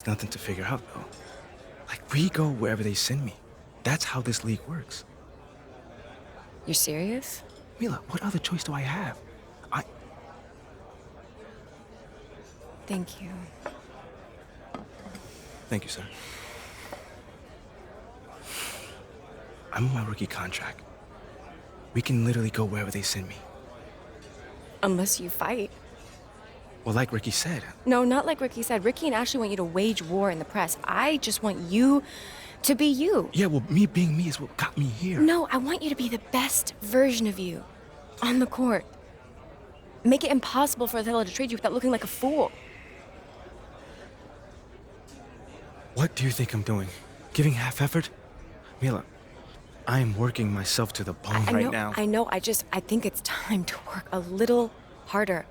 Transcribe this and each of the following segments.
It's nothing to figure out, though. Like, we go wherever they send me. That's how this league works. You're serious? Mila, what other choice do I have? Thank you. Thank you, sir. I'm on my rookie contract. We can literally go wherever they send me. Unless you fight. Well, like Ricky said. No, not like Ricky said. Ricky and Ashley want you to wage war in the press. I just want you to be you. Yeah, well, me being me is what got me here. No, I want you to be the best version of you on the court. Make it impossible for Othello to trade you without looking like a fool. What do you think I'm doing? Giving half effort? Mila, I am working myself to the bone right now. I know. I think it's time to work a little harder.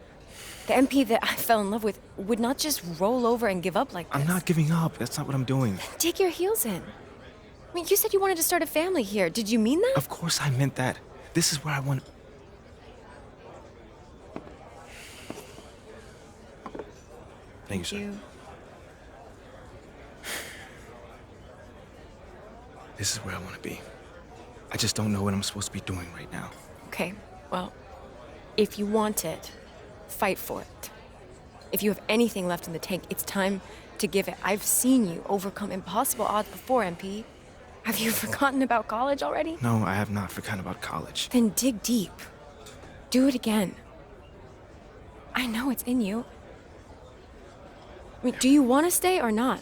The MP that I fell in love with would not just roll over and give up like this. I'm not giving up. That's not what I'm doing. Dig your heels in. I mean, you said you wanted to start a family here. Did you mean that? Of course I meant that. This is where I want... Thank you, sir. This is where I want to be. I just don't know what I'm supposed to be doing right now. Okay, well, if you want it, fight for it. If you have anything left in the tank, it's time to give it. I've seen you overcome impossible odds before, MP. Have you forgotten about college already? No, I have not forgotten about college. Then dig deep. Do it again. I know it's in you. I mean, do you want to stay or not?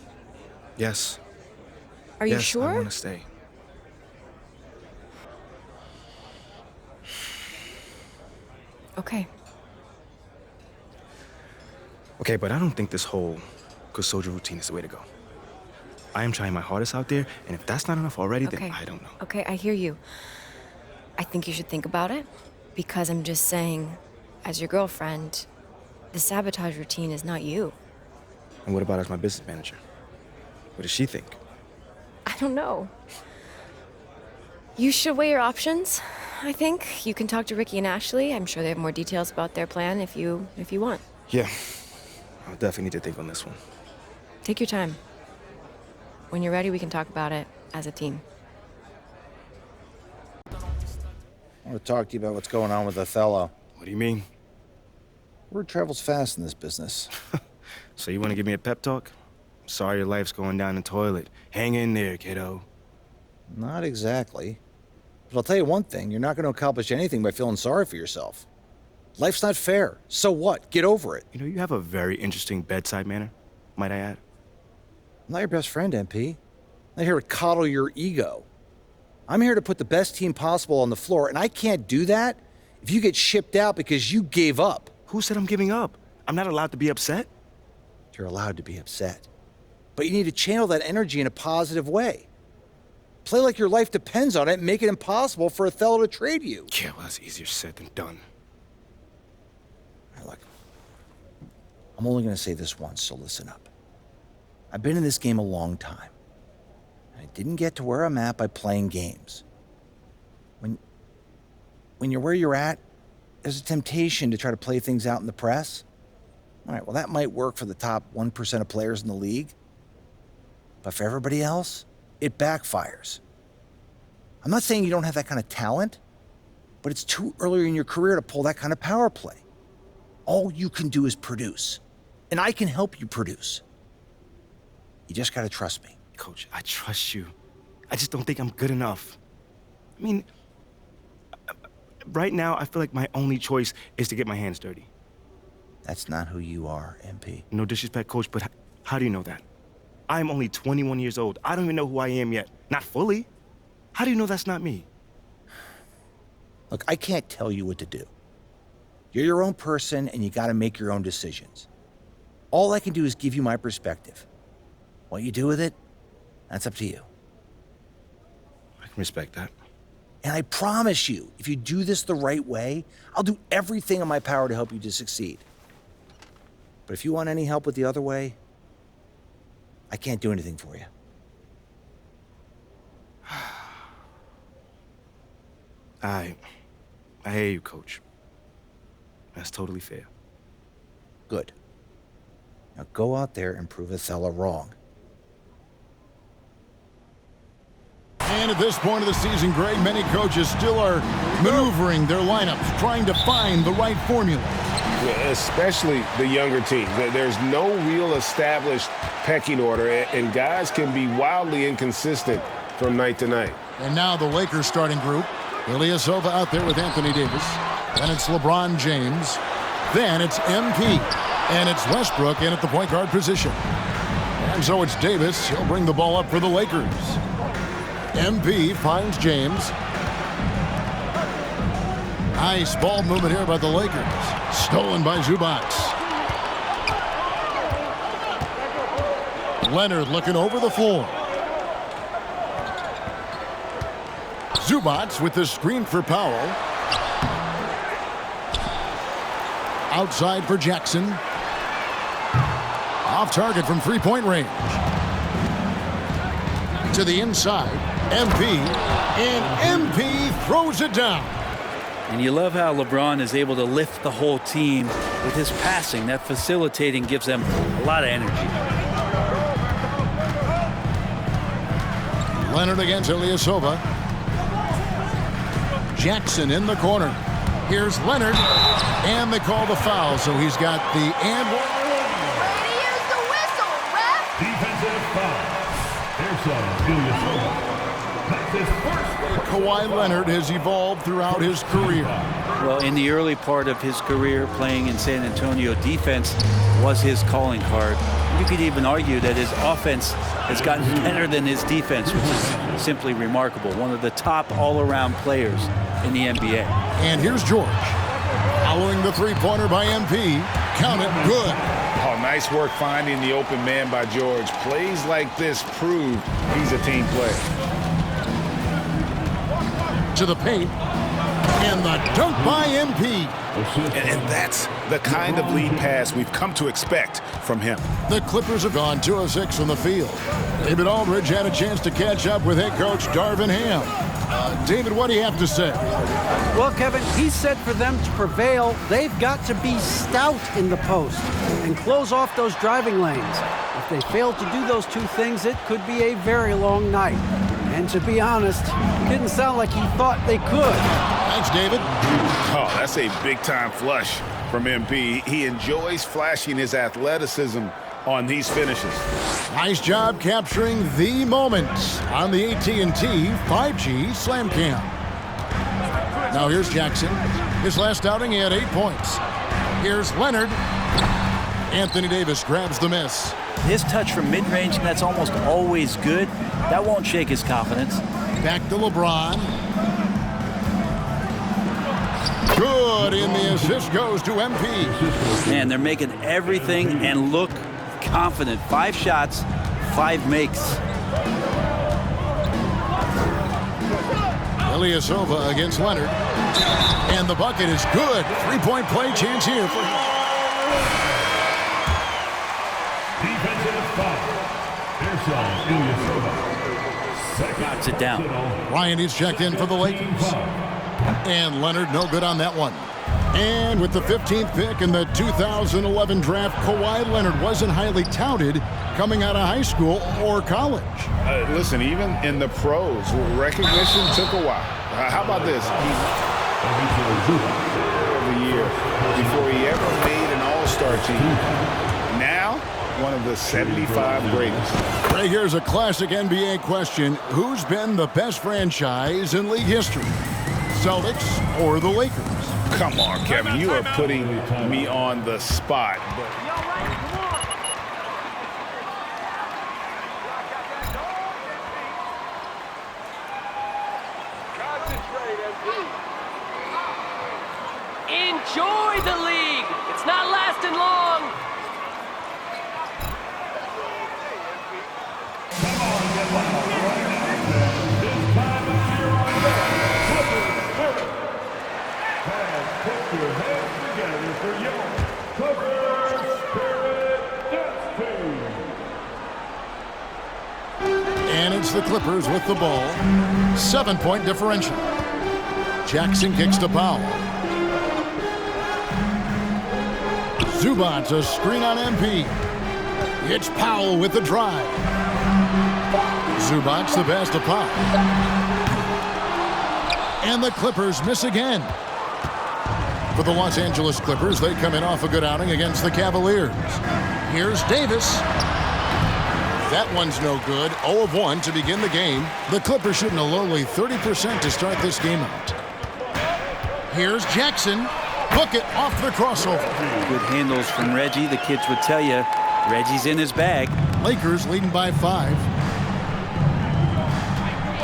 Yes. Are you sure? Yes, I want to stay. Okay. Okay, but I don't think this whole good soldier routine is the way to go. I am trying my hardest out there, and if that's not enough already, then I don't know. Okay, I hear you. I think you should think about it, because I'm just saying, as your girlfriend, the sabotage routine is not you. And what about as my business manager? What does she think? I don't know. You should weigh your options, I think. You can talk to Ricky and Ashley. I'm sure they have more details about their plan if you want. Yeah, I'll definitely need to think on this one. Take your time. When you're ready, we can talk about it as a team. I want to talk to you about what's going on with Othello. What do you mean? Word travels fast in this business. So you want to give me a pep talk? Sorry your life's going down the toilet. Hang in there, kiddo. Not exactly. But I'll tell you one thing, you're not going to accomplish anything by feeling sorry for yourself. Life's not fair. So what? Get over it. You know, you have a very interesting bedside manner, might I add. I'm not your best friend, MP. I'm not here to coddle your ego. I'm here to put the best team possible on the floor, and I can't do that if you get shipped out because you gave up. Who said I'm giving up? I'm not allowed to be upset? You're allowed to be upset. But you need to channel that energy in a positive way. Play like your life depends on it and make it impossible for Othello to trade you. Yeah, well, that's easier said than done. Now, look, I'm only going to say this once, so listen up. I've been in this game a long time. And I didn't get to where I'm at by playing games. When you're where you're at, there's a temptation to try to play things out in the press. All right, well, that might work for the top 1% of players in the league. But for everybody else, it backfires. I'm not saying you don't have that kind of talent, but it's too early in your career to pull that kind of power play. All you can do is produce, and I can help you produce. You just gotta trust me. Coach, I trust you. I just don't think I'm good enough. I mean, right now, I feel like my only choice is to get my hands dirty. That's not who you are, MP. No disrespect, Coach, but how do you know that? I'm only 21 years old. I don't even know who I am yet. Not fully. How do you know that's not me? Look, I can't tell you what to do. You're your own person, and you gotta make your own decisions. All I can do is give you my perspective. What you do with it, that's up to you. I can respect that. And I promise you, if you do this the right way, I'll do everything in my power to help you to succeed. But if you want any help with the other way, I can't do anything for you. I hear you, Coach. That's totally fair. Good. Now go out there and prove Othello wrong. And at this point of the season, Greg, many coaches still are maneuvering their lineups, trying to find the right formula. Yeah, especially the younger teams. There's no real established pecking order, and guys can be wildly inconsistent from night to night. And now the Lakers starting group. Ilyasova out there with Anthony Davis. Then it's LeBron James. Then it's MP. And it's Westbrook in at the point guard position. And so it's Davis. He'll bring the ball up for the Lakers. MP finds James. Nice ball movement here by the Lakers. Stolen by Zubac. Leonard looking over the floor. Zubac with the screen for Powell. Outside for Jackson. Off target from three-point range. To the inside. MP. And MP throws it down. And you love how LeBron is able to lift the whole team with his passing. That facilitating gives them a lot of energy. Leonard against Ilyasova. Jackson in the corner. Here's Leonard. And they call the foul, so he's got the and one. Ready to use the whistle, ref! Defensive foul. Here's Ilyasova. That's his first. Kawhi Leonard has evolved throughout his career. Well, in the early part of his career playing in San Antonio, defense was his calling card. You could even argue that his offense has gotten better than his defense, which is simply remarkable. One of the top all-around players in the NBA. And here's George. Following the three-pointer by MP. Count it, good. Oh, nice work finding the open man by George. Plays like this prove he's a team player. To the paint. And the dunk by MP. And that's the kind of lead pass we've come to expect from him. The Clippers have gone 2 of 6 from the field. David Aldridge had a chance to catch up with head coach Darvin Ham. David, what do you have to say? Well, Kevin, he said for them to prevail, they've got to be stout in the post and close off those driving lanes. If they fail to do those two things, it could be a very long night. And to be honest, it didn't sound like he thought they could. Thanks, David. Oh, that's a big-time flush from MP. He enjoys flashing his athleticism on these finishes. Nice job capturing the moment on the AT&T 5G Slam Cam. Now here's Jackson. His last outing, he had 8 points. Here's Leonard. Anthony Davis grabs the miss. His touch from mid-range, that's almost always good. That won't shake his confidence. Back to LeBron. Good, and the assist goes to MP. Man, they're making everything and look confident. 5 shots, 5 makes. Ilyasova against Leonard. And the bucket is good. 3-point play chance here for Defensive foul. Here's Ilyasova. Knocks it down. Ryan is checked in for the Lakers. And Leonard no good on that one. And with the 15th pick in the 2011 draft, Kawhi Leonard wasn't highly touted coming out of high school or college. Listen, even in the pros, recognition took a while. How about this? Every year before he ever made an all-star team. Now, one of the 75 greatest. Right, here's a classic NBA question. Who's been the best franchise in league history? Celtics or the Lakers? Come on, Kevin. You are putting me on the spot. Enjoy the league. It's not lasting long. And it's the Clippers with the ball. 7-point differential. Jackson kicks to Powell. Zubac, a screen on MP. It's Powell with the drive. Zubac the pass to Pop. And the Clippers miss again. For the Los Angeles Clippers, they come in off a good outing against the Cavaliers. Here's Davis. That one's no good. 0 of 1 to begin the game. The Clippers shooting a lowly 30% to start this game out. Here's Jackson. Book it off the crossover. Good handles from Reggie. The kids would tell you Reggie's in his bag. Lakers leading by 5.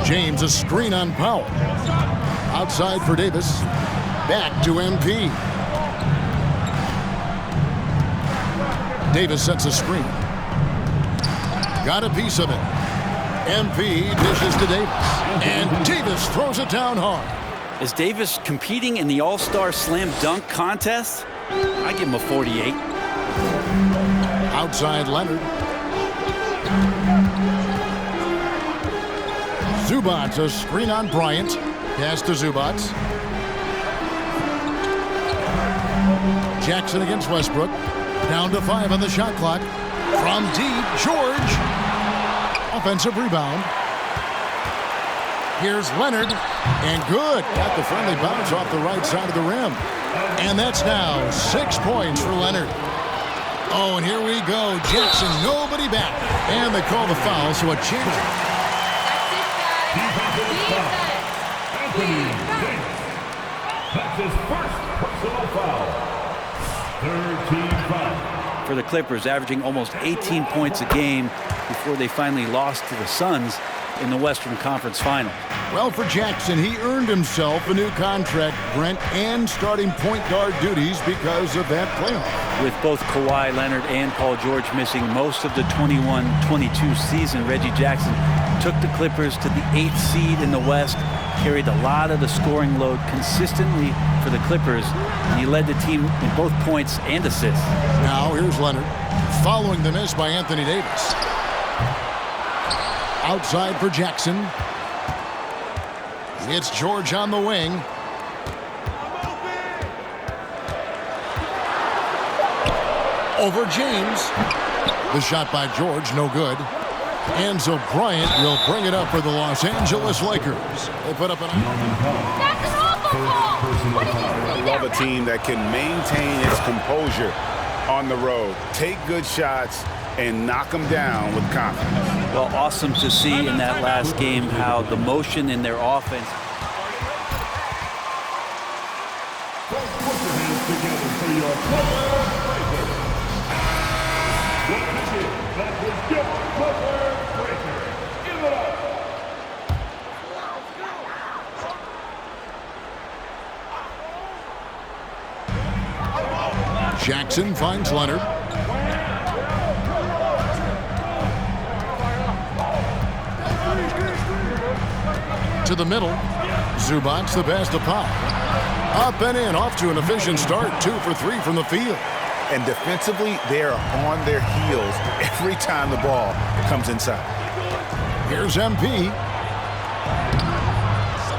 James a screen on Powell. Outside for Davis. Back to MP. Davis sets a screen. Got a piece of it. MP dishes to Davis. And Davis throws it down hard. Is Davis competing in the All-Star Slam Dunk contest? I give him a 48. Outside Leonard. Zubac a screen on Bryant. Pass to Zubac. Jackson against Westbrook. Down to 5 on the shot clock. From deep, George. Offensive rebound. Here's Leonard. And good. Got the friendly bounce off the right side of the rim. And that's now 6 points for Leonard. Oh, and here we go. Jackson, nobody back. And they call the foul, so a chance. Anthony Davis. That's his first personal foul. 13 foul. For the Clippers, averaging almost 18 points a game before they finally lost to the Suns in the Western Conference Final. Well, for Jackson, he earned himself a new contract, Brent, and starting point guard duties because of that playoff. With both Kawhi Leonard and Paul George missing most of the 21-22 season, Reggie Jackson took the Clippers to the 8th seed in the West, carried a lot of the scoring load consistently for the Clippers, and he led the team in both points and assists. Now here's Leonard, following the miss by Anthony Davis. Outside for Jackson. It's George on the wing. Over James. The shot by George, no good. And so Bryant will bring it up for the Los Angeles Lakers. They put up an... That's an awful ball! What did you I see love there, a team that can maintain its composure on the road, take good shots, and knock them down with confidence. Well, awesome to see in that last game how the motion in their offense. Put your hands together for your Clipper Breaker. Once again, that was your Clipper Breaker. Give it up. Jackson finds Leonard. To the middle. Zubac the pass to Pop. Up and in, off to an efficient start. 2 for 3 from the field. And defensively, they are on their heels every time the ball comes inside. Here's MP.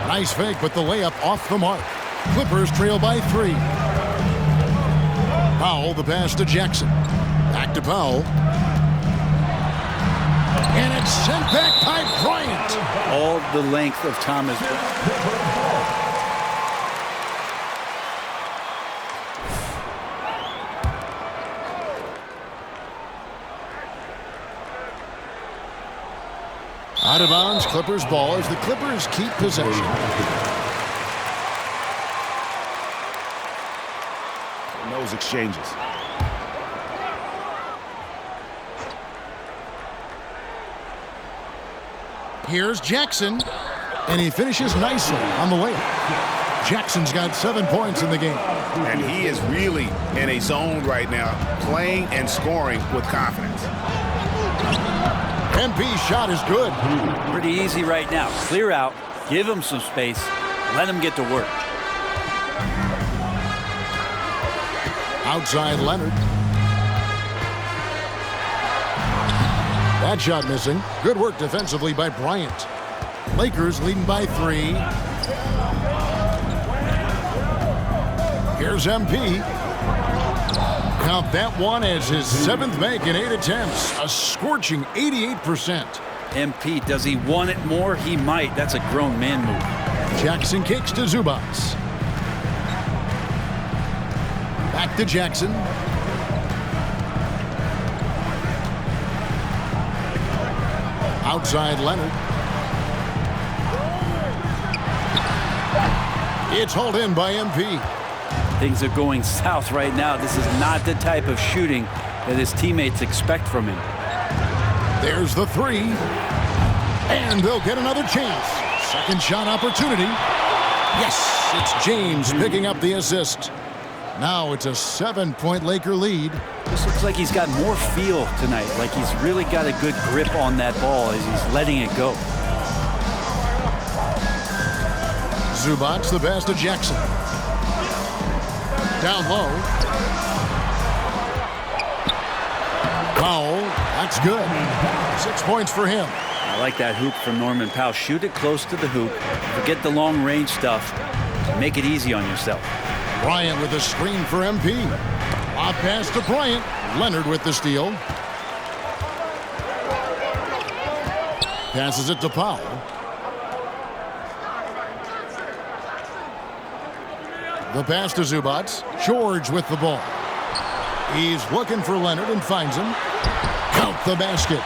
Nice fake, but the layup off the mark. Clippers trail by 3. Powell, the pass to Jackson. Back to Powell. And it's sent back by Bryant. All the length of Thomas. Out of bounds, Clippers ball as the Clippers keep possession. In those exchanges. Here's Jackson, and he finishes nicely on the layup. Jackson's got 7 points in the game. And he is really in a zone right now, playing and scoring with confidence. MP's shot is good. Pretty easy right now. Clear out, give him some space, let him get to work. Outside Leonard. That shot missing. Good work defensively by Bryant. Lakers leading by 3. Here's MP. Count that one as his 7th make in 8 attempts. A scorching 88%. MP, does he want it more? He might. That's a grown man move. Jackson kicks to Zubac. Back to Jackson. Outside Leonard. It's hauled in by MP. Things are going south right now. This is not the type of shooting that his teammates expect from him. There's the three. And they'll get another chance. Second shot opportunity. Yes, it's James picking up the assist. Now it's a 7-point Laker lead. This looks like he's got more feel tonight, like he's really got a good grip on that ball as he's letting it go. Zubac the pass to Jackson. Down low. Powell, that's good. 6 points for him. I like that hoop from Norman Powell. Shoot it close to the hoop. Forget the long range stuff. Make it easy on yourself. Bryant with a screen for MP. Lob pass to Bryant. Leonard with the steal. Passes it to Powell. The pass to Zubac. George with the ball. He's looking for Leonard and finds him. Count the basket.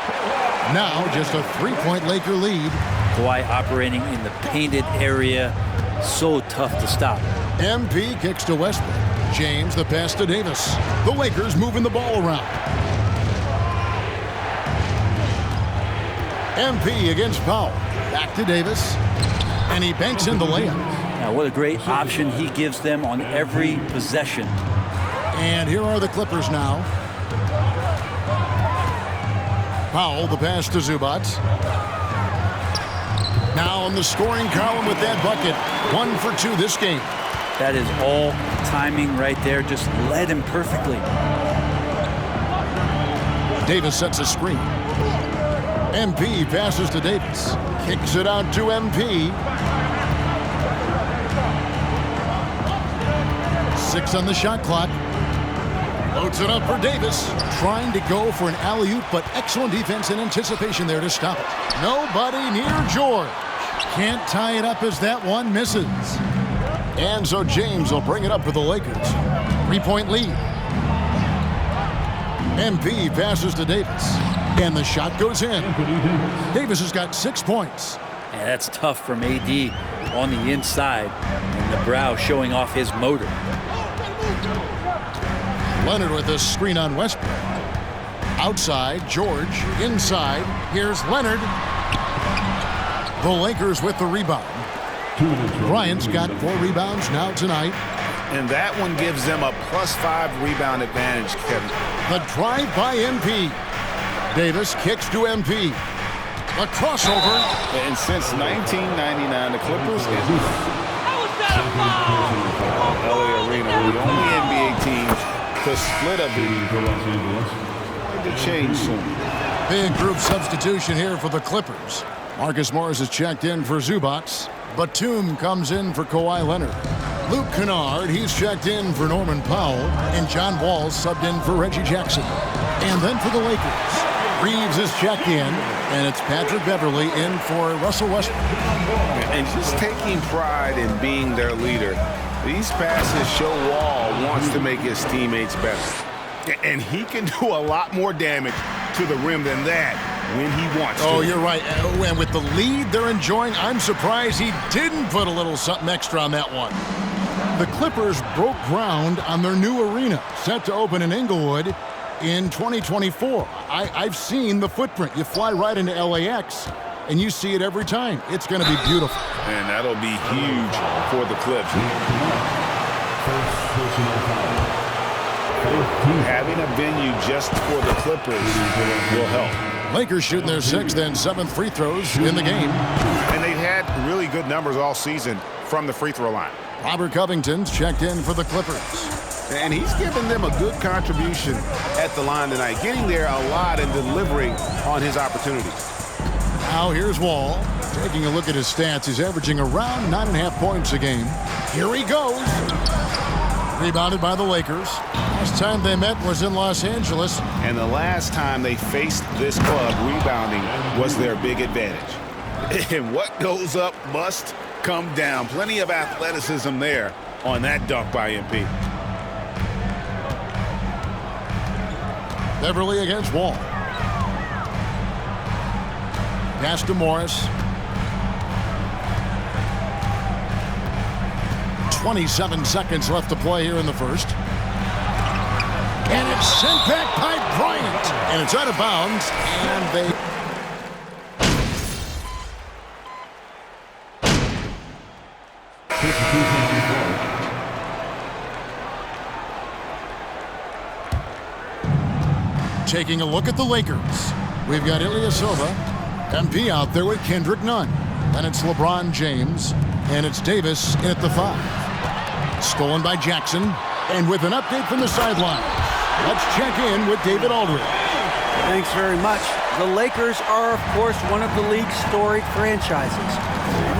Now just a 3-point Laker lead. Kawhi operating in the painted area. So tough to stop. MP kicks to Westbrook. James the pass to Davis. The Lakers moving the ball around. MP against Powell. Back to Davis. And he banks in the layup. Now what a great option he gives them on every possession. And here are the Clippers now. Powell the pass to Zubac. Now in the scoring column with that bucket. 1 for 2 this game. That is all timing right there. Just led him perfectly. Davis sets a screen. MP passes to Davis. Kicks it out to MP. 6 on the shot clock. Loads it up for Davis. Trying to go for an alley-oop, but excellent defense and anticipation there to stop it. Nobody near George. Can't tie it up as that one misses. And so James will bring it up for the Lakers. 3-point lead. MP passes to Davis. And the shot goes in. Davis has got 6 points. Yeah, that's tough from AD on the inside. And the brow showing off his motor. Leonard with a screen on Westbrook. Outside, George. Inside, here's Leonard. The Lakers with the rebound. Bryant's got 4 rebounds now tonight. And that one gives them a +5 rebound advantage, Kevin. The drive by MP. Davis kicks to MP. A crossover. And since 1999, the Clippers in LA Arena were the only NBA team to split a beat. To change soon. Big group substitution here for the Clippers. Marcus Morris is checked in for Zubac. Batum comes in for Kawhi Leonard. Luke Kennard, he's checked in for Norman Powell. And John Wall subbed in for Reggie Jackson. And then for the Lakers, Reeves is checked in. And it's Patrick Beverly in for Russell Westbrook. And just taking pride in being their leader, these passes show Wall wants to make his teammates better. And he can do a lot more damage to the rim than that when he wants to. Oh, you're right. And with the lead they're enjoying, I'm surprised he didn't put a little something extra on that one. The Clippers broke ground on their new arena, set to open in Inglewood in 2024. I've seen the footprint. You fly right into LAX, and you see it every time. It's going to be beautiful. And that'll be huge for the Clips. Having a venue just for the Clippers will help. Lakers shooting their 6th and 7th free throws in the game. And they've had really good numbers all season from the free throw line. Robert Covington's checked in for the Clippers. And he's given them a good contribution at the line tonight, getting there a lot and delivering on his opportunities. Now here's Wall. Taking a look at his stats, he's averaging around 9.5 points a game. Here he goes. Rebounded by the Lakers. Pass Last time they met was in Los Angeles. And the last time they faced this club, rebounding was their big advantage. And what goes up must come down. Plenty of athleticism there on that dunk by MP. Beverly against Wall. Pass to Morris. 27 seconds left to play here in the first. And it's sent back by Bryant. And it's out of bounds. And they... Taking a look at the Lakers. We've got Ilyasova, MP out there with Kendrick Nunn. And it's LeBron James. And it's Davis in at the 5. Stolen by Jackson. And with an update from the sideline, let's check in with David Aldridge. Thanks very much. The Lakers are, of course, one of the league's storied franchises.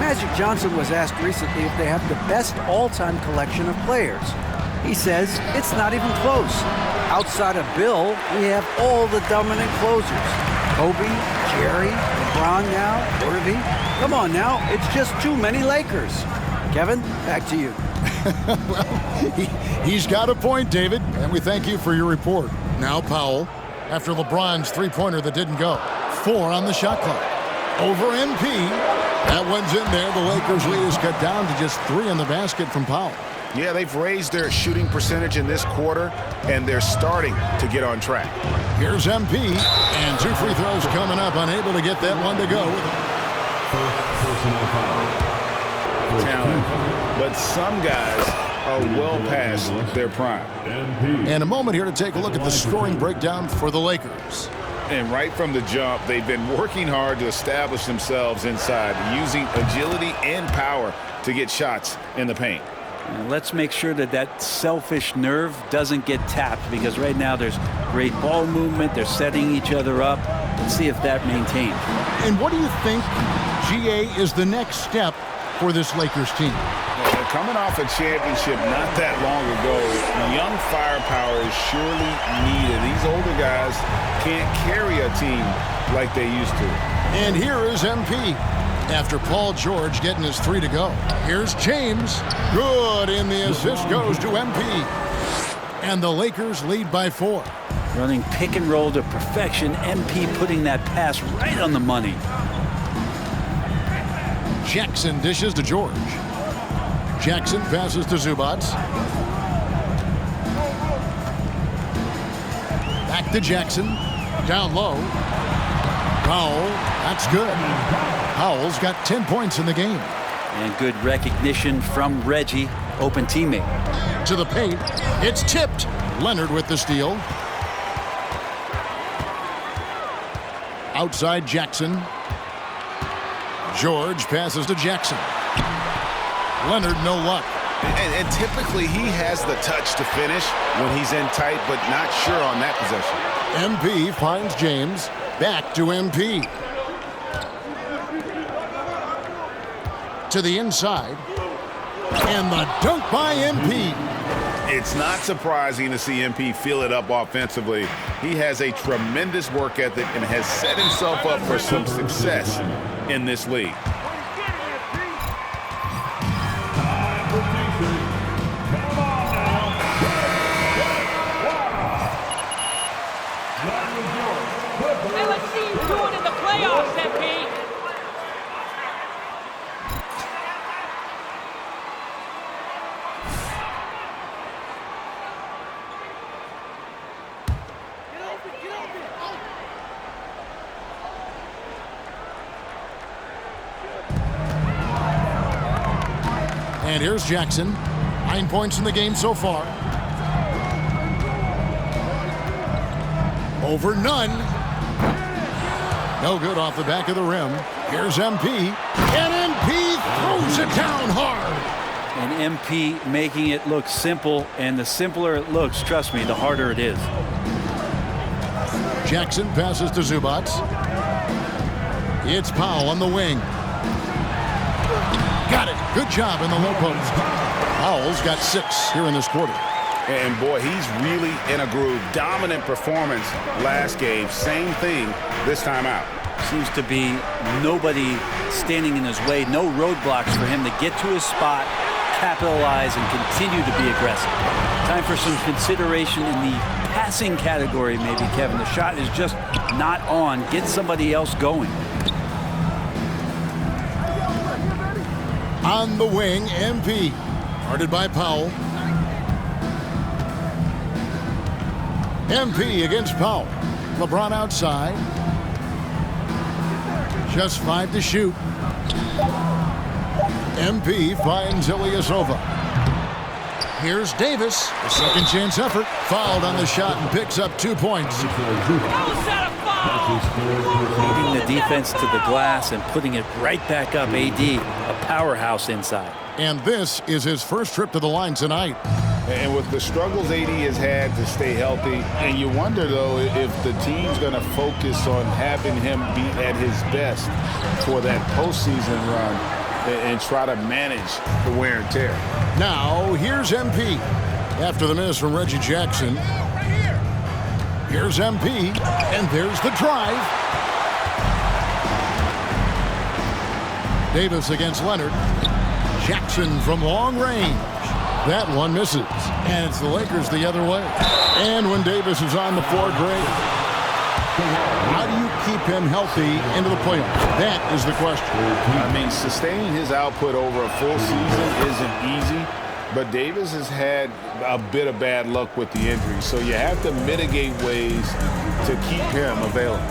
Magic Johnson was asked recently if they have the best all-time collection of players. He says it's not even close. Outside of Bill, we have all the dominant closers. Kobe, Jerry, LeBron now, Irving. Come on now, it's just too many Lakers. Kevin, back to you. Well, he's got a point, David, and we thank you for your report. Now Powell, after LeBron's three-pointer that didn't go. 4 on the shot clock. Over MP. That one's in there. The Lakers lead is cut down to just 3 in the basket from Powell. Yeah, they've raised their shooting percentage in this quarter, and they're starting to get on track. Here's MP, and 2 free throws coming up, unable to get that one to go. Talent, but some guys are well past their prime. And a moment here to take a look at the scoring breakdown for the Lakers. And right from the jump, they've been working hard to establish themselves inside, using agility and power to get shots in the paint. And let's make sure that that selfish nerve doesn't get tapped, because right now there's great ball movement. They're setting each other up. Let's see if that maintains. And what do you think, GA, is the next step for this Lakers team? Coming off a championship not that long ago, young firepower is surely needed. These older guys can't carry a team like they used to. And here is MP. After Paul George getting his 3 to go. Here's James. Good, and the assist goes to MP. And the Lakers lead by 4. Running pick and roll to perfection. MP putting that pass right on the money. Jackson dishes to George. Jackson passes to Zubac. Back to Jackson. Down low. Powell. That's good. Powell's got 10 points in the game. And good recognition from Reggie. Open teammate. To the paint. It's tipped. Leonard with the steal. Outside Jackson. George passes to Jackson. Leonard, no luck. And typically he has the touch to finish when he's in tight, but not sure on that possession. MP finds James. Back to MP. To the inside. And the dunk by MP. It's not surprising to see MP fill it up offensively. He has a tremendous work ethic and has set himself up for some success in this league. Hey, let's see you do it in the playoffs, MP. And here's Jackson. 9 points in the game so far. Over Nunn. No good off the back of the rim. Here's MP. And MP throws it down hard. And MP making it look simple. And the simpler it looks, trust me, the harder it is. Jackson passes to Zubac. It's Powell on the wing. Got it. Good job in the low post. Powell's got 6 here in this quarter. And boy, he's really in a groove. Dominant performance last game. Same thing this time out. Seems to be nobody standing in his way, no roadblocks for him to get to his spot, capitalize, and continue to be aggressive. Time for some consideration in the passing category, maybe, Kevin. The shot is just not on. Get somebody else going. On the wing, MP. Guarded by Powell. MP against Powell. LeBron outside. Just 5 to shoot. MP finds Ilyasova. Here's Davis. A second chance effort. Fouled on the shot and picks up 2 points. Leading the defense to the glass and putting it right back up. AD, a powerhouse inside. And this is his first trip to the line tonight. And with the struggles AD has had to stay healthy, and you wonder, though, if the team's going to focus on having him be at his best for that postseason run and try to manage the wear and tear. Now, here's MP. After the miss from Reggie Jackson. Here's MP, and there's the drive. Davis against Leonard. Jackson from long range. That one misses, and it's the Lakers the other way. And when Davis is on the floor, great. How do you keep him healthy into the playoffs? That is the question. I mean, sustaining his output over a full season isn't easy, but Davis has had a bit of bad luck with the injury, so you have to mitigate ways to keep him available.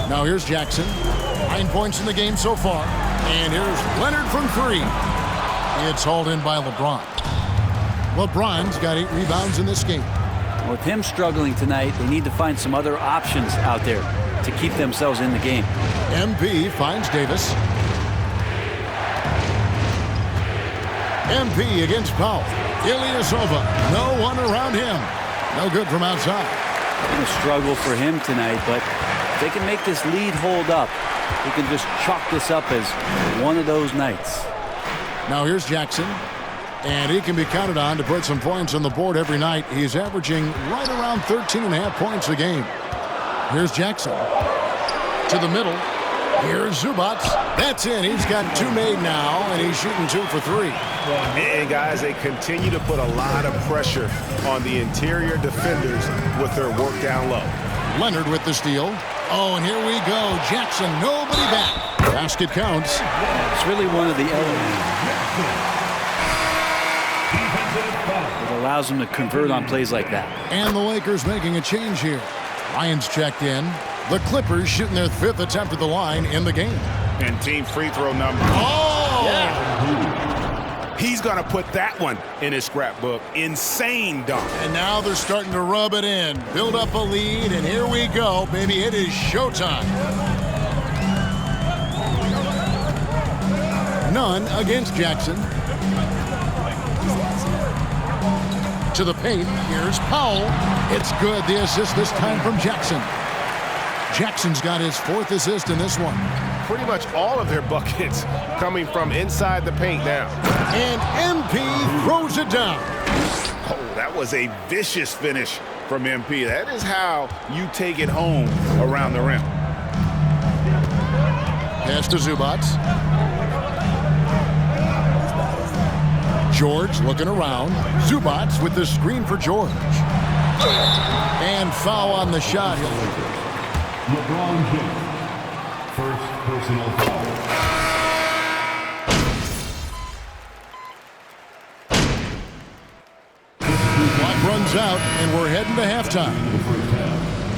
Now here's Jackson. 9 points in the game so far. And here's Leonard from 3. It's hauled in by LeBron. LeBron's got 8 rebounds in this game. With him struggling tonight, they need to find some other options out there to keep themselves in the game. MP finds Davis. MP against Powell. Ilyasova. No one around him. No good from outside. It's a struggle for him tonight, but if they can make this lead hold up, they can just chalk this up as one of those nights. Now here's Jackson. And he can be counted on to put some points on the board every night. He's averaging right around 13.5 points a game. Here's Jackson. To the middle. Here's Zubac. That's in. He's got 2 made now, and he's shooting 2 for 3. And guys, they continue to put a lot of pressure on the interior defenders with their work down low. Leonard with the steal. Oh, and here we go. Jackson, nobody back. Basket counts. It's really one of the elements. It allows them to convert on plays like that. And the Lakers making a change here. Lions checked in. The Clippers shooting their 5th attempt at the line in the game. And team free throw number. Oh! Yeah. He's going to put that one in his scrapbook. Insane dunk. And now they're starting to rub it in. Build up a lead, and here we go, baby. It is showtime. None against Jackson. To the paint. Here's Powell. It's good. The assist this time from Jackson. Jackson's got his 4th assist in this one. Pretty much all of their buckets coming from inside the paint now. And MP throws it down. Oh, that was a vicious finish from MP. That is how you take it home around the rim. Pass to Zubac. George looking around. Zubac with the screen for George. And foul on the shot. LeBron James, first personal foul. Clock runs out, and we're heading to halftime.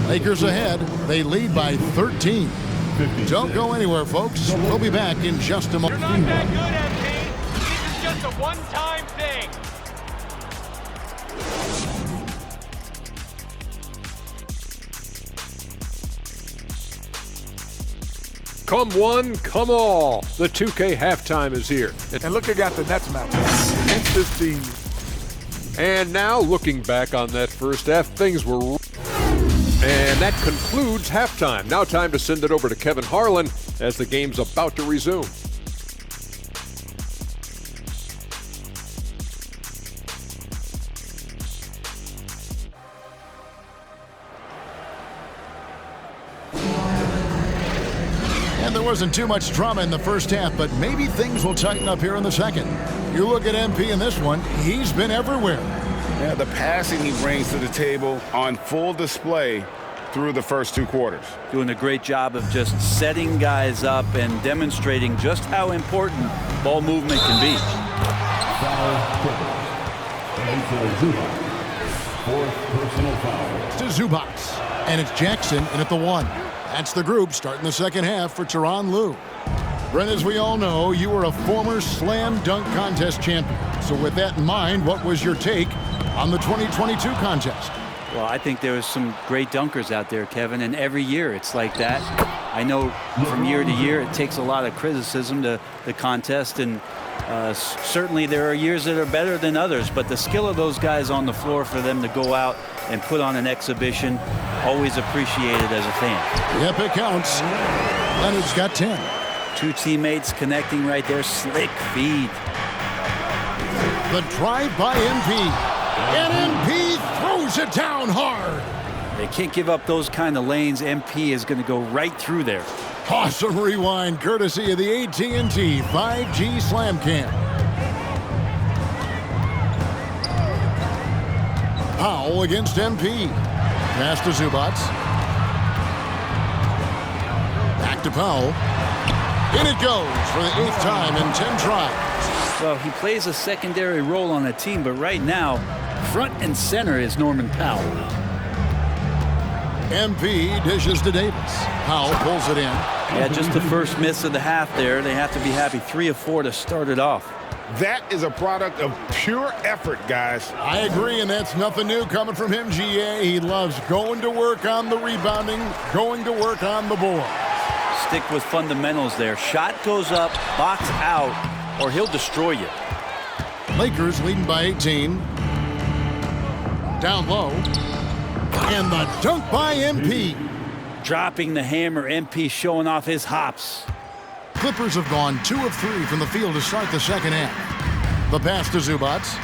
Lakers ahead. They lead by 13. Don't go anywhere, folks. We'll be back in just a moment. You're not that good, MP. This is just a one-time thing. Come one, come all. The 2K halftime is here. And look, I got the Nets matchup against this team. And now, looking back on that first half, things were... And that concludes halftime. Now time to send it over to Kevin Harlan as the game's about to resume. wasn't too much drama in the first half, but maybe things will tighten up here in the second. You look at MP in this one, he's been everywhere. Yeah, the passing he brings to the table on full display through the first 2 quarters. Doing a great job of just setting guys up and demonstrating just how important ball movement can be. And for Zubats, 4th personal foul. To Zubats, and it's Jackson in at the 1. That's the group starting the second half for Tyronn Lue. Brent, as we all know, you were a former slam dunk contest champion. So with that in mind, what was your take on the 2022 contest? Well, I think there was some great dunkers out there, Kevin, and every year it's like that. I know from year to year it takes a lot of criticism to the contest, and certainly there are years that are better than others, but the skill of those guys on the floor for them to go out and put on an exhibition, always appreciated as a fan. Yep, it counts. Leonard's got 10. 2 teammates connecting right there, slick feed. The drive by MP. And MP throws it down hard. They can't give up those kind of lanes. MP is going to go right through there. Awesome rewind courtesy of the AT&T 5G Slam Cam. Powell against MP. Pass to Zubats. Back to Powell. In it goes for the 8th time in 10 tries. Well, he plays a secondary role on a team, but right now, front and center is Norman Powell. MP dishes to Davis. Powell pulls it in. Yeah, just the first miss of the half there. They have to be happy. 3 of 4 to start it off. That is a product of pure effort, guys. I agree, and that's nothing new coming from him, GA. He loves going to work on the rebounding, going to work on the board. Stick with fundamentals there. Shot goes up, box out, or he'll destroy you. Lakers leading by 18. Down low. And the dunk by MP. Dropping the hammer, MP showing off his hops. Clippers have gone 2 of 3 from the field to start the second half. The pass to Zubats.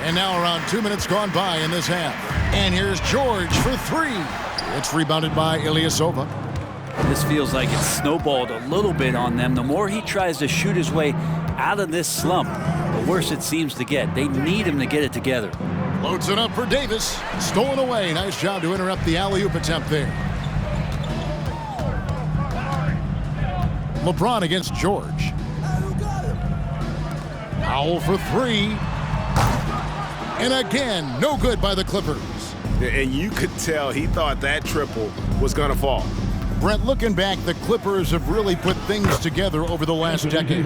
And now around 2 minutes gone by in this half. And here's George for 3. It's rebounded by Ilyasova. This feels like it's snowballed a little bit on them. The more he tries to shoot his way out of this slump, the worse it seems to get. They need him to get it together. Loads it up for Davis. Stolen away. Nice job to interrupt the alley-oop attempt there. LeBron against George. Powell for 3. And again, no good by the Clippers. And you could tell he thought that triple was going to fall. Brent, looking back, the Clippers have really put things together over the last decade.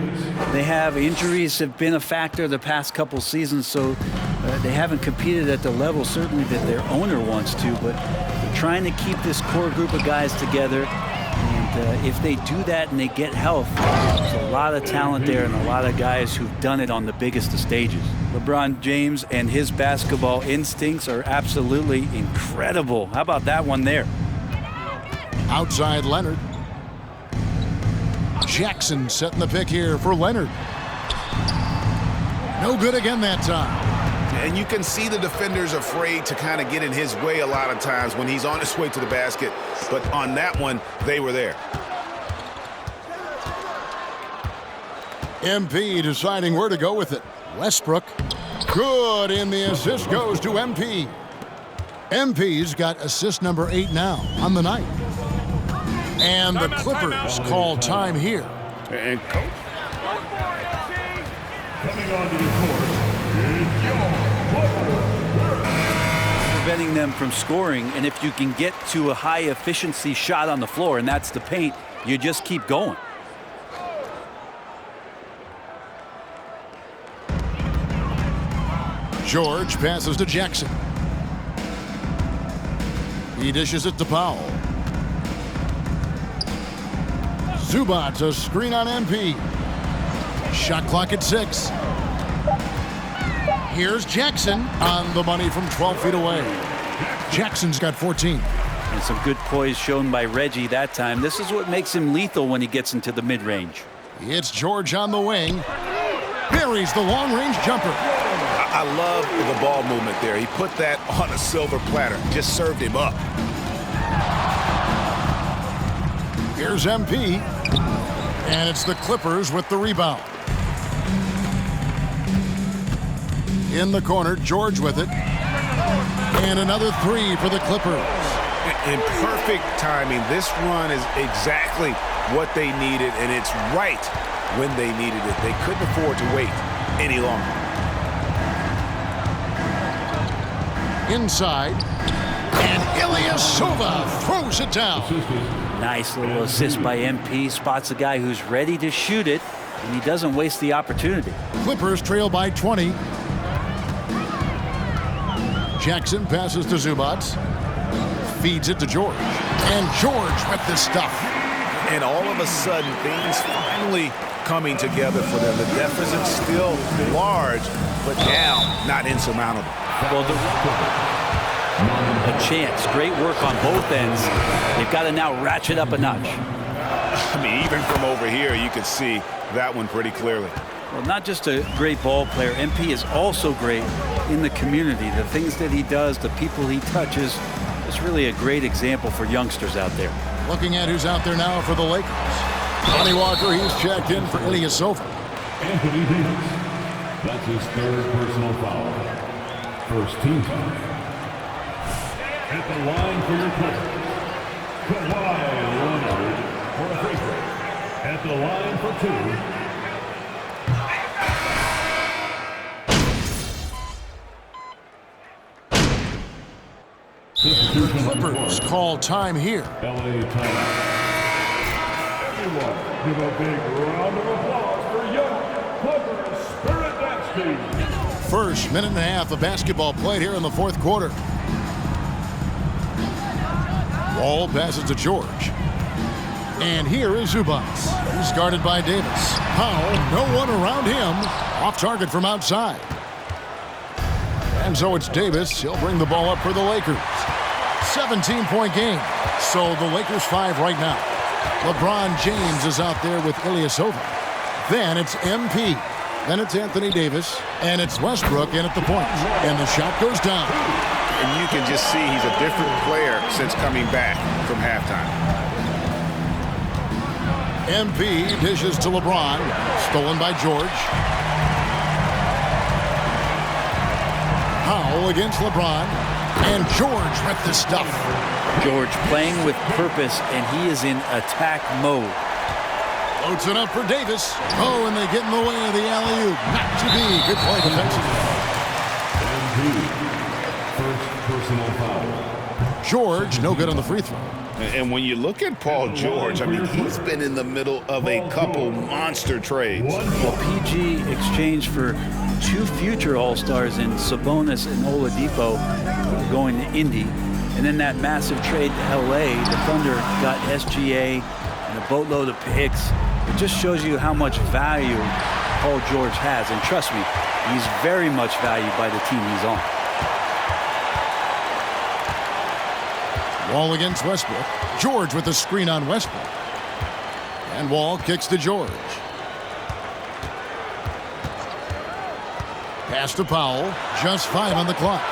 They have. Injuries have been a factor the past couple seasons, so they haven't competed at the level certainly that their owner wants to, but they're trying to keep this core group of guys together. And if they do that and they get health, there's a lot of talent there and a lot of guys who've done it on the biggest of stages. LeBron James and his basketball instincts are absolutely incredible. How about that one there? Outside Leonard. Jackson setting the pick here for Leonard. No good again that time. And you can see the defenders afraid to kind of get in his way a lot of times when he's on his way to the basket. But on that one, they were there. MP deciding where to go with it. Westbrook. Good, and the assist goes to MP. MP's got assist number 8 now on the night. And the Clippers call time here. And coach. Coming onto the court is your preventing them from scoring, and if you can get to a high efficiency shot on the floor, and that's the paint, you just keep going. George passes to Jackson. He dishes it to Powell. Zubats a screen on MP. Shot clock at 6. Here's Jackson on the money from 12 feet away. Jackson's got 14. And some good poise shown by Reggie that time. This is what makes him lethal when he gets into the mid-range. It's George on the wing. Buries the long-range jumper. I love the ball movement there. He put that on a silver platter. Just served him up. Here's MP. And it's the Clippers with the rebound. In the corner, George with it. And another three for the Clippers. In perfect timing, this run is exactly what they needed, and it's right when they needed it. They couldn't afford to wait any longer. Inside. And Ilyasova throws it down. Nice little assist by MP. Spots a guy who's ready to shoot it, and he doesn't waste the opportunity. Clippers trail by 20. Jackson passes to Zubats. Feeds it to George. And George with the stuff. And all of a sudden, things finally coming together for them. The deficit's still large, but now not insurmountable. Well, a chance. Great work on both ends. They've got to now ratchet up a notch. I mean, even from over here, you can see that one pretty clearly. Well, not just a great ball player, MP is also great in the community. The things that he does, the people he touches, it's really a great example for youngsters out there. Looking at who's out there now for the Lakers. Lonnie Walker, he's checked in for Ilyasova. Anthony Davis. That's his third personal foul. First team foul. At the line for your Clippers, Kawhi Leonard for a free throw. At the line for two. Clippers call time here. LA timeout. Everyone, give a big round of applause for young Clippers Spirit Dance Team. First minute and a half of basketball played here in the fourth quarter. Wall passes to George. And here is Zubats. He's guarded by Davis. Powell, no one around him. Off target from outside. And so it's Davis. He'll bring the ball up for the Lakers. 17-point game. So the Lakers 5 right now. LeBron James is out there with Ilyasova. Then it's MP. Then it's Anthony Davis. And it's Westbrook in at the point. And the shot goes down. And you can just see he's a different player since coming back from halftime. MP dishes to LeBron. Stolen by George. Powell against LeBron. And George with the stuff. George playing with purpose, and he is in attack mode. Floats it up for Davis. Oh, and they get in the way of the alley-oop. Not to be. Good play defensively. First personal foul. George, no good on the free throw. And when you look at Paul George, I mean, he's been in the middle of a couple monster trades. Well, PG exchanged for two future All-Stars in Sabonis and Oladipo going to Indy. And then that massive trade to LA, the Thunder got SGA and a boatload of picks. It just shows you how much value Paul George has. And trust me, he's very much valued by the team he's on. Wall against Westbrook. George with the screen on Westbrook. And Wall kicks to George. Pass to Powell. Just 5 on the clock.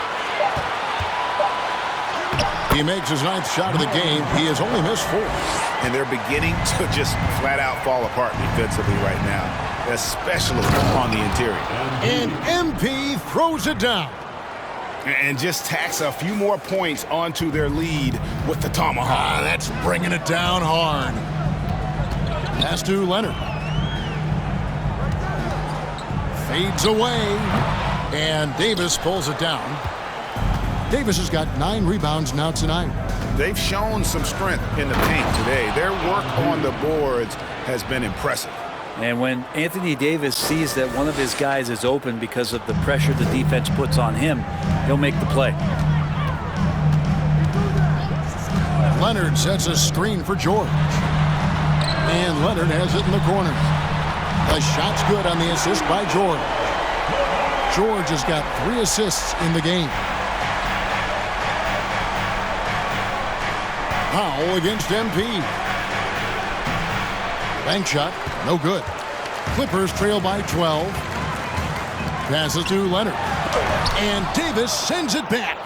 He makes his 9th shot of the game. He has only missed 4. And they're beginning to just flat out fall apart defensively right now, especially on the interior. And MP throws it down. And just tacks a few more points onto their lead with the tomahawk. That's bringing it down hard. Pass to Leonard. Fades away. And Davis pulls it down. Davis has got 9 rebounds now tonight. They've shown some strength in the paint today. Their work on the boards has been impressive. And when Anthony Davis sees that one of his guys is open because of the pressure the defense puts on him, he'll make the play. Leonard sets a screen for George. And Leonard has it in the corner. The shot's good on the assist by George. George has got 3 assists in the game. Powell against MP. Bank shot, no good. Clippers trail by 12. Passes to Leonard. And Davis sends it back.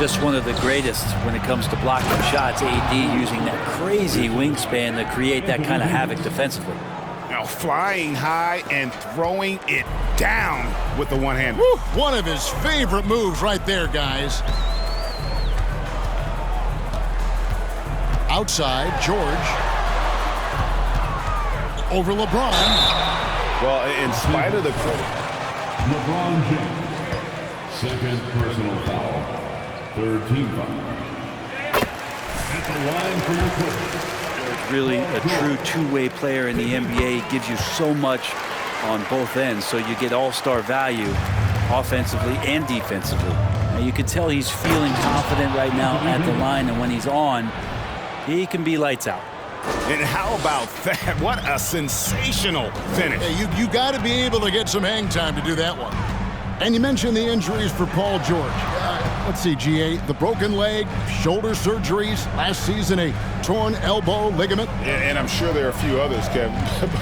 just one of the greatest when it comes to blocking shots. AD using that crazy wingspan to create that kind of havoc defensively. Now flying high and throwing it down with the one-hand. One of his favorite moves right there, guys. Outside, George. Over LeBron. Well, in spite of the credit. LeBron James. Second personal foul. Third team foul. At the line for your quarter. Really a true two-way player in the NBA. Gives you so much on both ends, so you get all-star value offensively and defensively. Now you can tell he's feeling confident right now at the line, and when he's on, he can be lights out. And how about that? What a sensational finish. Hey, you got to be able to get some hang time to do that one. And you mentioned the injuries for Paul George. Let's see, GA, the broken leg, shoulder surgeries, last season a torn elbow ligament. And I'm sure there are a few others, Kevin.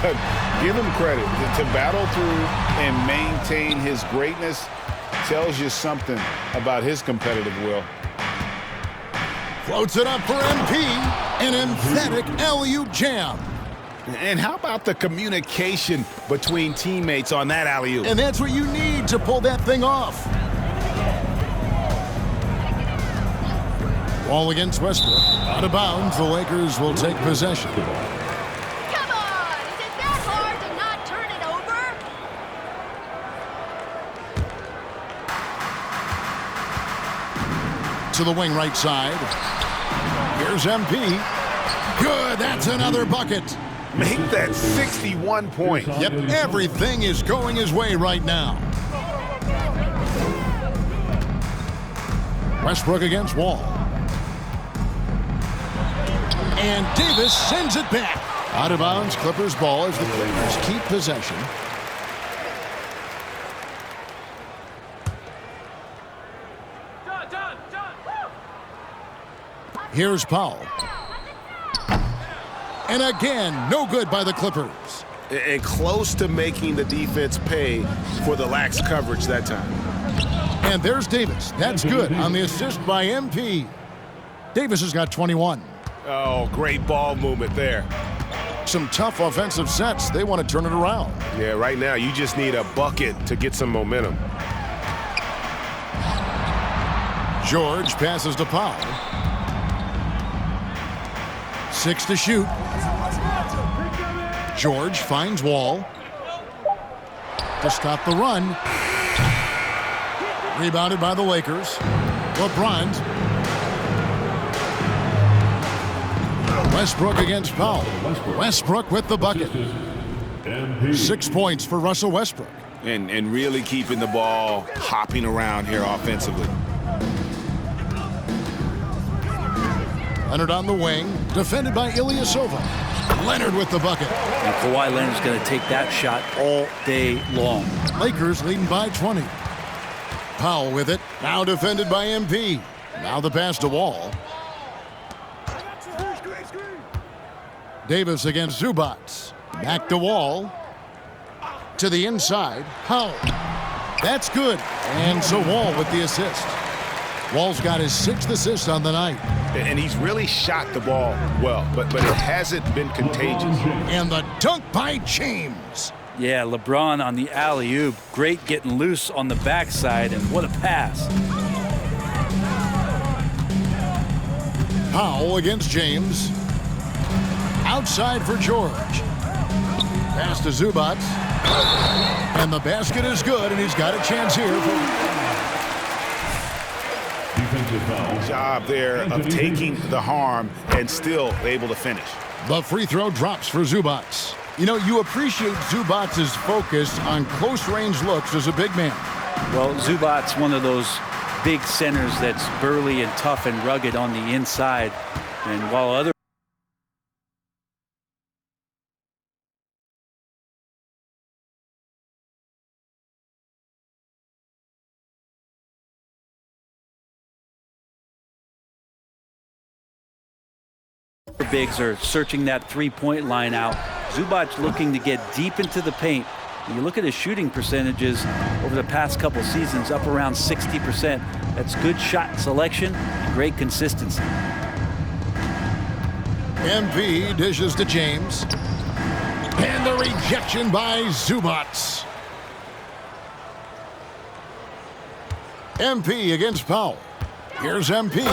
But give him credit. To battle through and maintain his greatness tells you something about his competitive will. Floats it up for MP. An emphatic alley-oop jam. And how about the communication between teammates on that alley-oop? And that's what you need to pull that thing off. Ball against Westbrook. Out of bounds, the Lakers will take possession. Come on! Is it that hard to not turn it over? To the wing right side. Here's MP. Good, that's another bucket. Make that 61 points. Yep, everything is going his way right now. Westbrook against Wall. And Davis sends it back. Out of bounds, Clippers ball as the Clippers keep possession. Here's Powell. And again, no good by the Clippers. And close to making the defense pay for the lax coverage that time. And there's Davis. That's good on the assist by MP. Davis has got 21. Oh, great ball movement there. Some tough offensive sets. They want to turn it around. Yeah, right now you just need a bucket to get some momentum. George passes to Powell. 6 to shoot. George finds Wall to stop the run. Rebounded by the Lakers. LeBron. Westbrook against Powell. Westbrook with the bucket. 6 points for Russell Westbrook. And really keeping the ball hopping around here offensively. Leonard on the wing, defended by Ilyasova. Leonard with the bucket. And Kawhi Leonard's going to take that shot all day long. Lakers leading by 20. Powell with it, now defended by MP. Now the pass to Wall. Davis against Zubac. Back to Wall. To the inside, Powell. That's good. And so Wall with the assist. Wall's got his 6th assist on the night. And he's really shot the ball well, but it hasn't been contagious. And the dunk by James. Yeah, LeBron on the alley-oop. Great getting loose on the backside, and what a pass. Powell against James. Outside for George. Pass to Zubac. And the basket is good, and he's got a chance here. Job there of taking the harm and still able to finish. The free throw drops for Zubac. You know, you appreciate Zubac's focus on close-range looks as a big man. Well, Zubac's one of those big centers that's burly and tough and rugged on the inside. And while other bigs are searching that three-point line out, Zubac looking to get deep into the paint You look at his shooting percentages over the past couple seasons, up around 60%. That's good shot selection, great consistency. MP dishes to James. And the rejection by Zubats. MP against Powell. Here's MP,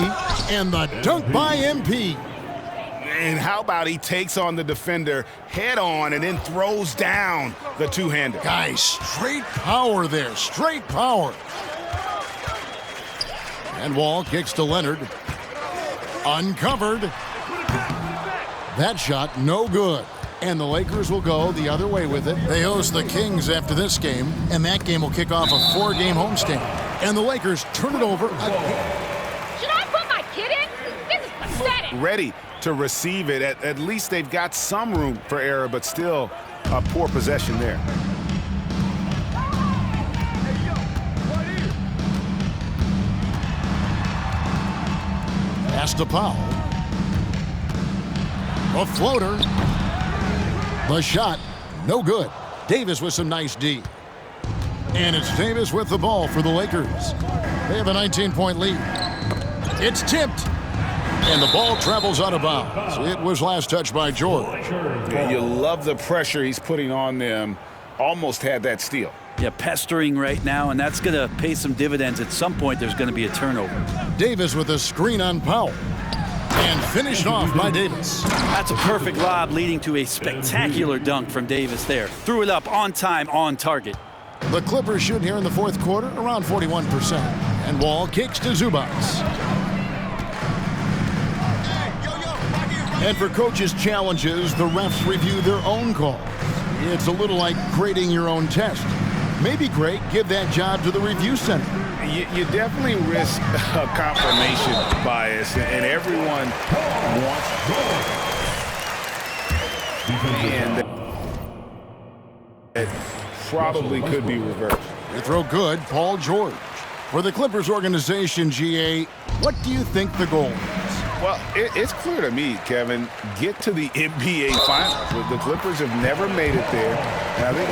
and the dunk by MP. And how about he takes on the defender head on and then throws down the two-hander. Guys, straight power there, straight power. And Wall kicks to Leonard. Uncovered. That shot no good. And the Lakers will go the other way with it. They host the Kings after this game, and that game will kick off a 4-game homestand. And the Lakers turn it over again. Should I put my kid in? This is pathetic. Ready to receive it. At least they've got some room for error, but still a poor possession there. Pass to Powell. A floater. The shot, no good. Davis with some nice D. And it's Davis with the ball for the Lakers. They have a 19-point lead. It's tipped. And the ball travels out of bounds. It was last touched by George. Yeah, you love the pressure he's putting on them. Almost had that steal. Yeah, pestering right now, and that's going to pay some dividends. At some point, there's going to be a turnover. Davis with a screen on Powell. And finished off by Davis. That's a perfect lob leading to a spectacular dunk from Davis there. Threw it up on time, on target. The Clippers shoot here in the fourth quarter around 41%. And Wall kicks to Zubats. And for coaches' challenges, the refs review their own calls. It's a little like grading your own test. Maybe great, give that job to the review center. You definitely risk a confirmation bias, and everyone wants. And it probably could be reversed. They throw good, Paul George. For the Clippers organization, GA, what do you think the goal is? Well, it's clear to me, Kevin, get to the NBA Finals. The Clippers have never made it there. And I think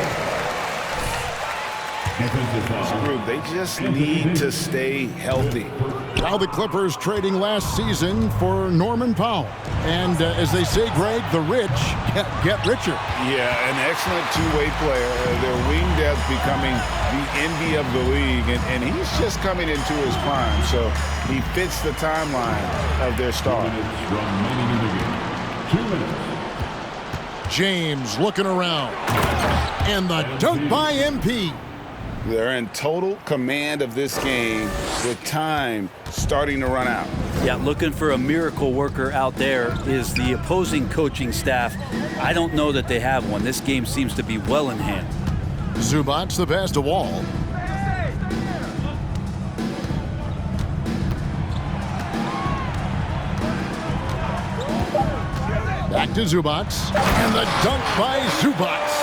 this group, they just need to stay healthy. Now the Clippers trading last season for Norman Powell. And as they say, Greg, the rich get richer. Yeah, an excellent two-way player. Their wing depth becoming the envy of the league. And he's just coming into his prime. So he fits the timeline of their star. 2 minutes. James looking around. And the dunk by MP. They're in total command of this game with time starting to run out. Yeah, looking for a miracle worker out there is the opposing coaching staff. I don't know that they have one. This game seems to be well in hand. Zubats the pass to Wall. Back to Zubats. And the dunk by Zubats.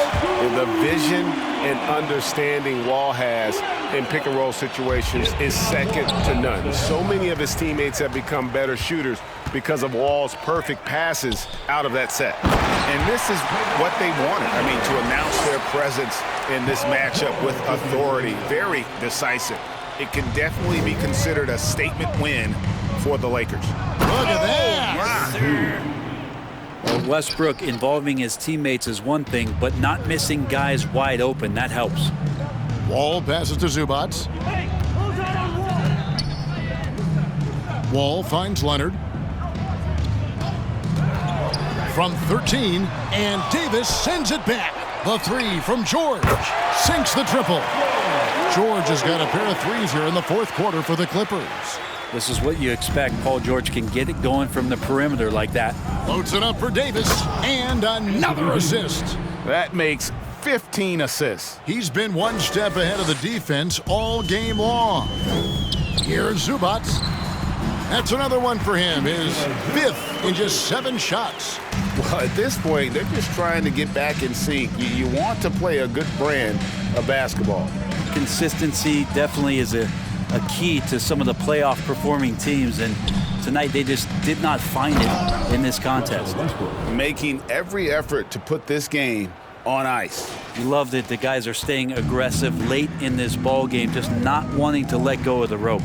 And the vision and understanding Wall has in pick-and-roll situations is second to none. So many of his teammates have become better shooters because of Wall's perfect passes out of that set. And this is what they wanted. I mean, to announce their presence in this matchup with authority, very decisive. It can definitely be considered a statement win for the Lakers. Look at that! Well, Westbrook involving his teammates is one thing, but not missing guys wide open, that helps. Wall passes to Zubats. Wall finds Leonard. From 13, and Davis sends it back. The three from George. Sinks the triple. George has got a pair of threes here in the fourth quarter for the Clippers. This is what you expect. Paul George can get it going from the perimeter like that. Loads it up for Davis, and another assist. That makes 15 assists. He's been one step ahead of the defense all game long. Here's Zubats. That's another one for him, his fifth in just 7 shots. Well, at this point, they're just trying to get back in sync. You want to play a good brand of basketball. Consistency definitely is a key to some of the playoff performing teams, and tonight they just did not find it in this contest. Making every effort to put this game on ice. You love that the guys are staying aggressive late in this ball game, just not wanting to let go of the rope.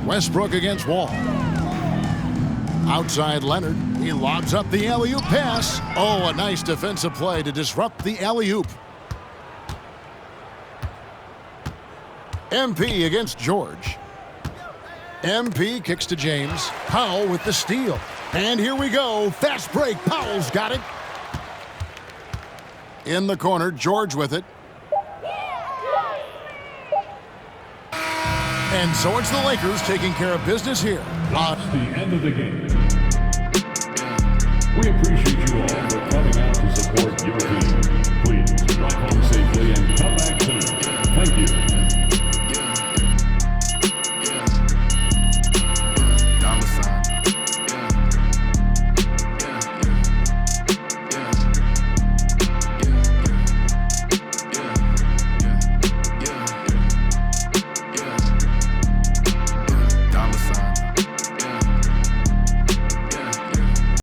Westbrook against Wall. Outside Leonard. He lobs up the alley-oop pass. Oh, a nice defensive play to disrupt the alley-oop. MP against George. MP kicks to James. Powell with the steal. And here we go. Fast break. Powell's got it. In the corner, George with it. And so it's the Lakers taking care of business here. That's the end of the game. We appreciate you all for coming out to support your team. Please drive home safely and come back soon.